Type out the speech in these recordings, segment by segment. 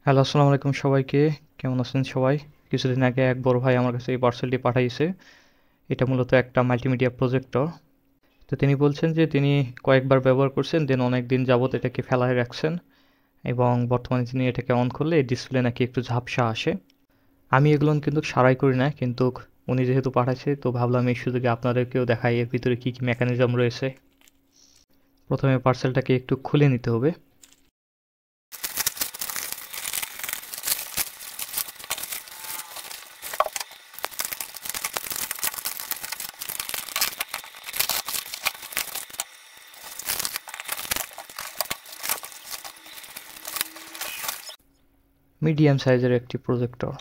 Hello, আসসালামু আলাইকুম সবাইকে। কেমন আছেন সবাই? কিছুদিন আগে এক বড় ভাই আমার কাছে এই পার্সেলটি পাঠাইছে। এটা মূলত একটা মাল্টিমিডিয়া প্রজেক্টর। তো তিনি বলছেন যে তিনি কয়েকবার ব্যবহার করছেন, দেন অনেক দিন যাবত এটাকে ফেলায় রাখছেন এবং বর্তমানে তিনি এটাকে অন করলে ডিসপ্লে নাকি একটু ঝাপসা আসে। আমি এগুলো কিন্তু সারাই করি না, কিন্তু উনি যেহেতু পাঠাইছে তো ভাবলাম এই সুযোগে আপনাদেরকেও দেখাই এর ভিতরে কী কী মেকানিজম রয়েছে। প্রথমে পার্সেলটাকে একটু খুলে নিতে হবে। মিডিয়াম সাইজের একটি প্রজেক্টর।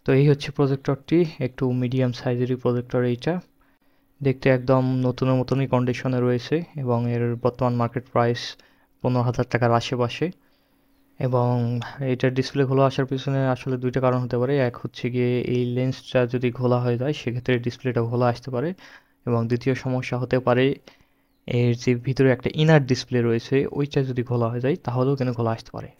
তো এই হচ্ছে প্রজেক্টরটি, একটু মিডিয়াম সাইজেরই প্রজেক্টর এইটা। দেখতে একদম নতুনের মতনই কন্ডিশনে রয়েছে এবং এর বর্তমান মার্কেট প্রাইস 15,000 টাকার আশেপাশে। এবং এটার ডিসপ্লে ঘোলা আসার পিছনে আসলে দুইটা কারণ হতে পারে। এক হচ্ছে গিয়ে এই লেন্সটা যদি ঘোলা হয়ে যায় সেক্ষেত্রে ডিসপ্লেটা ঘোলা আসতে পারে, এবং দ্বিতীয় সমস্যা হতে পারে এর যে ভিতরে একটা ইনার ডিসপ্লে রয়েছে ওইটা যদি ঘোলা হয়ে যায় তাহলেও কিন্তু ঘোলা আসতে পারে।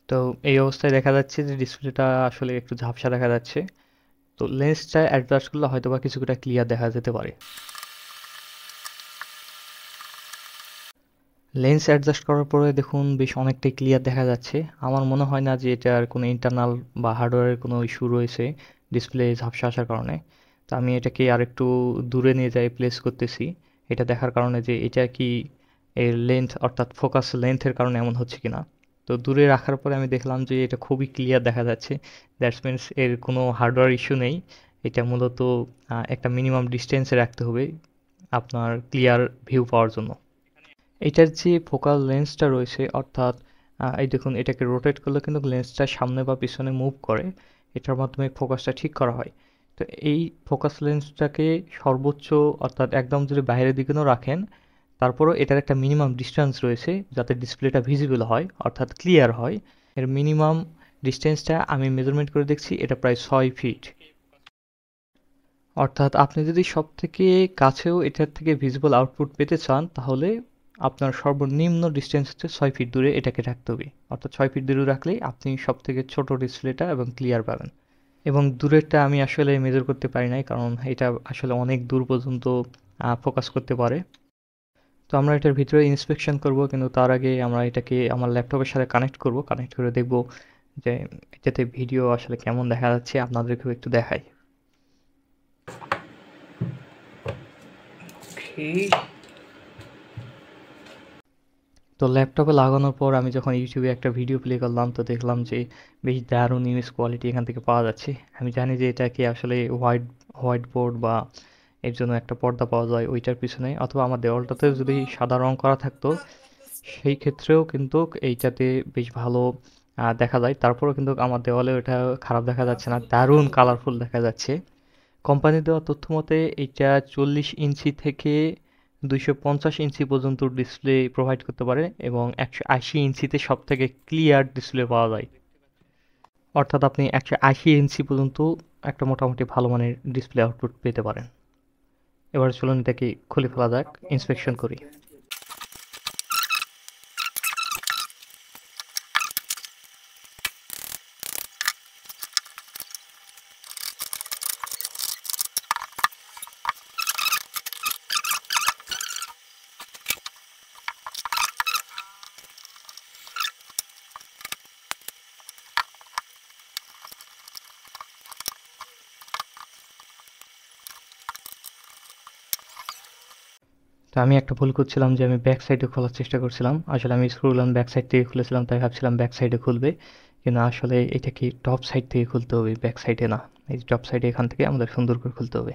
তো এই অবস্থায় দেখা যাচ্ছে যে ডিসপ্লেটা আসলে একটু ঝাপসা দেখা যাচ্ছে। তো লেন্সটা অ্যাডজাস্ট করলে হয়তোবা কিছুটা ক্লিয়ার দেখা যেতে পারে। লেন্স অ্যাডজাস্ট করার পরে দেখুন বেশ অনেকটাই ক্লিয়ার দেখা যাচ্ছে। আমার মনে হয় না যে এটার কোনো ইন্টারনাল বা হার্ডওয়্যারের কোনো ইস্যু রয়েছে ডিসপ্লে ঝাপসা আসার কারণে। তো আমি এটাকে আরেকটু দূরে নিয়ে যাই প্লেস করতেছি, এটা দেখার কারণে যে এটা কি এর লেন্থ অর্থাৎ ফোকাস লেন্থের কারণে এমন হচ্ছে কিনা। তো দূরে রাখার পরে আমি দেখলাম যে এটা খুবই ক্লিয়ার দেখা যাচ্ছে। দ্যাটস মিনস এর কোনো হার্ডওয়্যার ইস্যু নেই। এটা মূলত একটা মিনিমাম ডিস্টেন্সে রাখতে হবে আপনার ক্লিয়ার ভিউ পাওয়ার জন্য। এটার যে ফোকাল লেন্সটা রয়েছে অর্থাৎ এই দেখুন এটাকে রোটেট করলে কিন্তু লেন্সটা সামনে বা পিছনে মুভ করে, এটার মাধ্যমে ফোকাসটা ঠিক করা হয়। তো এই ফোকাস লেন্সটাকে সর্বোচ্চ অর্থাৎ একদম যদি বাইরের দিকেও রাখেন তারপরও এটার একটা মিনিমাম ডিস্টেন্স রয়েছে যাতে ডিসপ্লেটা ভিজিবল হয় অর্থাৎ ক্লিয়ার হয়। এর মিনিমাম ডিস্টেন্সটা আমি মেজারমেন্ট করে দেখছি, এটা প্রায় 6 ফিট। অর্থাৎ আপনি যদি সবথেকে কাছেও এটার থেকে ভিজিবল আউটপুট পেতে চান তাহলে আপনার সর্বনিম্ন ডিস্টেন্স হচ্ছে 6 ফিট দূরে এটাকে রাখতে হবে। অর্থাৎ 6 ফিট দূরে রাখলেই আপনি সবথেকে ছোট ডিসপ্লেটা এবং ক্লিয়ার পাবেন। এবং দূরেরটা আমি আসলে মেজার করতে পারি নাই, কারণ এটা আসলে অনেক দূর পর্যন্ত ফোকাস করতে পারে। তো আমরা এটার ভিতরে ইন্সপেকশন করব, কিন্তু তার আগে আমরা এটাকে আমার ল্যাপটপের সাথে কানেক্ট করে দেখব যে এটাতে ভিডিও আসলে কেমন দেখা যাচ্ছে, আপনাদেরকেও একটু দেখাই। তো ল্যাপটপে লাগানোর পর আমি যখন ইউটিউবে একটা ভিডিও প্লে করলাম তো দেখলাম যে বেশ দারুণ ইমেজ কোয়ালিটি এখান থেকে পাওয়া যাচ্ছে। আমি জানি যে এটা কি আসলে হোয়াইট হোয়াইট বোর্ড বা এর জন্য একটা পর্দা পাওয়া যায় ওইটার পিছনে, অথবা আমার দেওয়ালটাতে যদি সাদা রং করা থাকতো সেই ক্ষেত্রেও কিন্তু এইটাতে বেশ ভালো দেখা যায়। তারপরেও কিন্তু আমার দেওয়ালে ওটা খারাপ দেখা যাচ্ছে না, দারুণ কালারফুল দেখা যাচ্ছে। কোম্পানির দেওয়া তথ্য মতে এইটা 40 ইঞ্চি থেকে 250 ইঞ্চি পর্যন্ত ডিসপ্লে প্রোভাইড করতে পারে এবং 180 ইঞ্চিতে সব থেকে ক্লিয়ার ডিসপ্লে পাওয়া যায়। অর্থাৎ আপনি 180 ইঞ্চি পর্যন্ত একটা মোটামুটি ভালো মানের ডিসপ্লে আউটপুট পেতে পারেন। এবার চলুন এটাকে খুলে ফেলা যাক, ইন্সপেকশন করি। তো আমি একটা ভুল করছিলাম যে আমি ব্যাক সাইডে খোলার চেষ্টা করছিলাম, আসলে আমি স্ক্রুগুলো ব্যাক সাইড থেকে খুলেছিলাম তাই ভাবছিলাম ব্যাক সাইডে খুলবে, কিন্তু আসলে এটাকে টপ সাইড থেকে খুলতে হবে, ব্যাক সাইডে না। এই টপ সাইডে এখান থেকে আমাদের সুন্দর করে খুলতে হবে।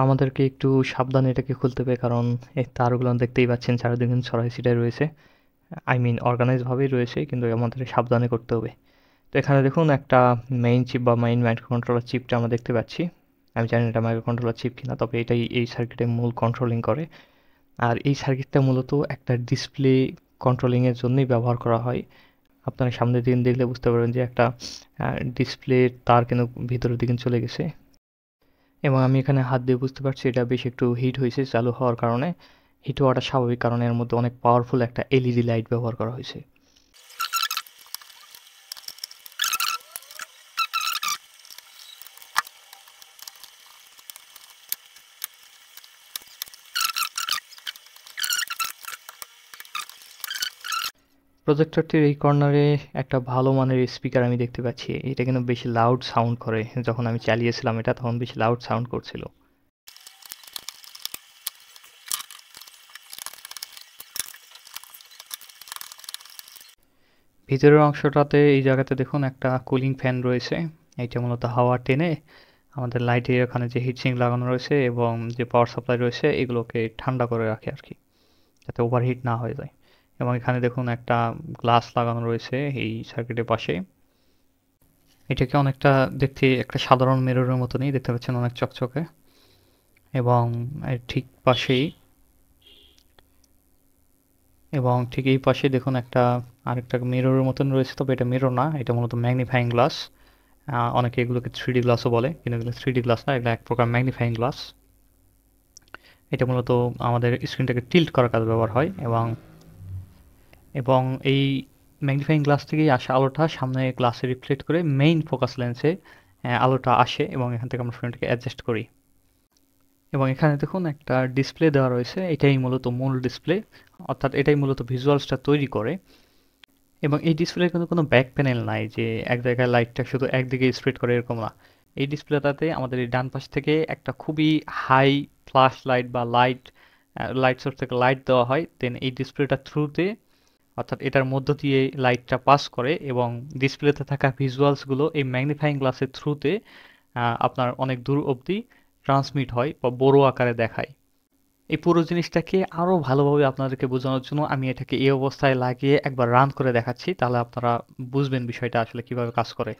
আমাদেরকে একটু সাবধানে এটাকে খুলতে হবে, কারণ এই তারগুলো দেখতেই পাচ্ছেন চারিদিকে ছড়াই ছিটাই রয়েছে। আই মিন অর্গানাইজ ভাবেই রয়েছে, কিন্তু আমাদের সাবধানে করতে হবে। তো এখানে দেখুন একটা মেইন চিপ বা মেইন মাইক্রো কন্ট্রোলার চিপটা আমরা দেখতে পাচ্ছি। আমি জানি না এটা মাইক্রো কন্ট্রোলার চিপ কিনা, তবে এটাই এই সার্কিটের মূল কন্ট্রোলিং করে। আর এই সার্কিটটা মূলত একটা ডিসপ্লে কন্ট্রোলিংয়ের জন্যই ব্যবহার করা হয়। আপনার সামনের দিকে দেখলে বুঝতে পারবেন যে একটা ডিসপ্লে তার কিন্তু ভিতরের দিকে চলে গেছে, এবং আমি এখানে হাত দিয়ে বুঝতে পারছি এটা বেশ একটু হিট হয়েছে চালু হওয়ার কারণে। হিট হওয়াটা স্বাভাবিক, কারণ এর মধ্যে অনেক পাওয়ারফুল একটা এলইডি লাইট ব্যবহার করা হয়েছে। প্রজেক্টরটির এই কর্নারে একটা ভালো মানের স্পিকার আমি দেখতে পাচ্ছি। এটা কিন্তু বেশি লাউড সাউন্ড করে, যখন আমি চালিয়েছিলাম এটা তখন বেশি লাউড সাউন্ড করছিল। ভিতরের অংশটাতে এই জায়গাতে দেখুন একটা কুলিং ফ্যান রয়েছে। এইটা মূলত হাওয়া টেনে আমাদের লাইটের ওখানে যে হিটসিঙ্ক লাগানো রয়েছে এবং যে পাওয়ার সাপ্লাই রয়েছে এগুলোকে ঠান্ডা করে রাখে আর কি, যাতে ওভারহিট না হয়ে যায়। এবং এখানে দেখুন একটা গ্লাস লাগানো রয়েছে এই সার্কিটের পাশে। এটাকে অনেকটা দেখতে একটা সাধারণ মিররের মতনই দেখতে পাচ্ছেন, অনেক চকচকে। এবং এর ঠিক পাশেই ঠিক এই পাশে দেখুন একটা আরেকটা মিররের মতন রয়েছে, তবে এটা মিরর না, এটা মূলত ম্যাগনিফাইং গ্লাস। অনেকে এগুলোকে 3D গ্লাসও বলে, কিন্তু এগুলো 3D গ্লাস না, এগুলো এক প্রকার ম্যাগনিফাইং গ্লাস। এটা মূলত আমাদের স্ক্রিনটাকে টিল্ট করার কাজে ব্যবহার হয়। এবং এই ম্যাগনিফাইং গ্লাস থেকেই আসা আলোটা সামনে গ্লাসে রিফ্লেক্ট করে মেইন ফোকাস লেন্সে আলোটা আসে, এবং এখান থেকে আমরা ফ্রেমটাকে অ্যাডজাস্ট করি। এবং এখানে দেখুন একটা ডিসপ্লে দেওয়া রয়েছে, এটাই মূলত মূল ডিসপ্লে, অর্থাৎ এটাই মূলত ভিজুয়ালসটা তৈরি করে। এবং এই ডিসপ্লের কিন্তু কোনো ব্যাক প্যানেল নাই যে এক জায়গায় লাইটটা শুধু একদিকে স্প্রেড করে, এরকম না। এই ডিসপ্লেটাতে আমাদের এই ডান পাশ থেকে একটা খুবই হাই ফ্ল্যাশ লাইট বা লাইট সোর্স থেকে লাইট দেওয়া হয়, দেন এই ডিসপ্লেটা থ্রুতে, অর্থাৎ এটার মধ্য দিয়ে লাইটটা পাস করে, এবং ডিসপ্লেতে থাকা ভিজুয়ালসগুলো এই ম্যাগনিফাইং গ্লাসের থ্রুতে আপনার অনেক দূর অবধি ট্রান্সমিট হয় বা বড় আকারে দেখায়। এই পুরো জিনিসটাকে আরো ভালোভাবে আপনাদেরকে বোঝানোর জন্য আমি এটাকে এই অবস্থায় লাগিয়ে একবার রান করে দেখাচ্ছি, তাহলে আপনারা বুঝবেন বিষয়টা আসলে কিভাবে কাজ করে।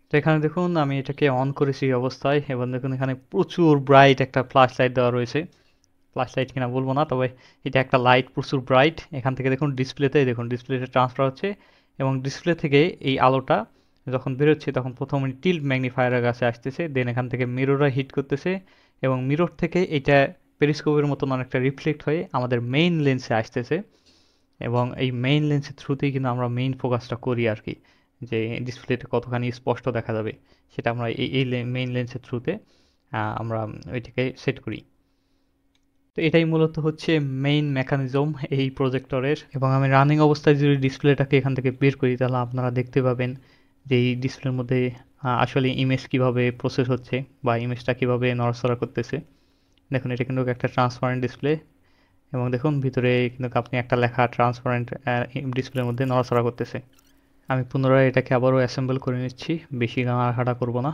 তো এখানে দেখুন আমি এটাকে অন করেছি এই অবস্থায়, এবং দেখুন এখানে প্রচুর ব্রাইট একটা ফ্ল্যাশ লাইট দেওয়া রয়েছে। ফ্ল্যাশ লাইট কিনা বলবো না, তবে এটা একটা লাইট প্রচুর ব্রাইট। এখান থেকে দেখুন ডিসপ্লেতে ট্রান্সফার হচ্ছে, এবং ডিসপ্লে থেকে এই আলোটা যখন বেরোচ্ছে তখন প্রথমে টিল্ট ম্যাগনিফায়ারের কাছে আসতেছে, দেন এখান থেকে মিররে হিট করতেছে, এবং মিরর থেকে এটা পেরিস্কোপের মতন অনেকটা রিফ্লেক্ট হয়ে আমাদের মেইন লেন্সে আসতেছে। এবং এই মেইন লেন্সের থ্রুতেই কিন্তু আমরা মেইন ফোকাসটা করি আর কি, যে ডিসপ্লেটা কতখানি স্পষ্ট দেখা যাবে সেটা আমরা এই মেইন লেন্সের থ্রুতে আমরা ওইটাকে সেট করি। তো এটাই মূলত হচ্ছে মেইন মেকানিজম এই প্রজেক্টরের। এবং আমি রানিং অবস্থায় যদি ডিসপ্লেটাকে এখান থেকে বের করি, তাহলে আপনারা দেখতে পাবেন যে এই ডিসপ্লের মধ্যে আসলে ইমেজ কিভাবে প্রসেস হচ্ছে বা ইমেজটা কিভাবে নড়াচড়া করতেছে। দেখুন এটা কিন্তু একটা ট্রান্সপারেন্ট ডিসপ্লে, এবং দেখুন ভিতরে কিন্তু আপনি একটা লেখা ট্রান্সপারেন্ট ডিসপ্লের মধ্যে নড়াচড়া করতেছে। আমি পুনরায় এটাকে আবারও অ্যাসেম্বল করে নিচ্ছি, বেশি নাড়াঘাটা করব না।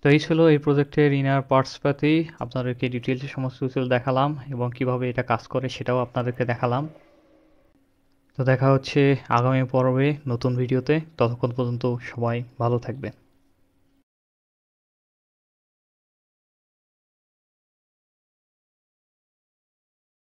তো এই ছিল এই প্রজেক্টের ইনার পার্টস পাতি, আপনাদেরকে ডিটেলসে সমস্ত কিছু দেখালাম এবং কিভাবে এটা কাজ করে সেটাও আপনাদেরকে দেখালাম। তো দেখা হচ্ছে আগামী পর্বে নতুন ভিডিওতে, ততক্ষণ পর্যন্ত সবাই ভালো থাকবেন।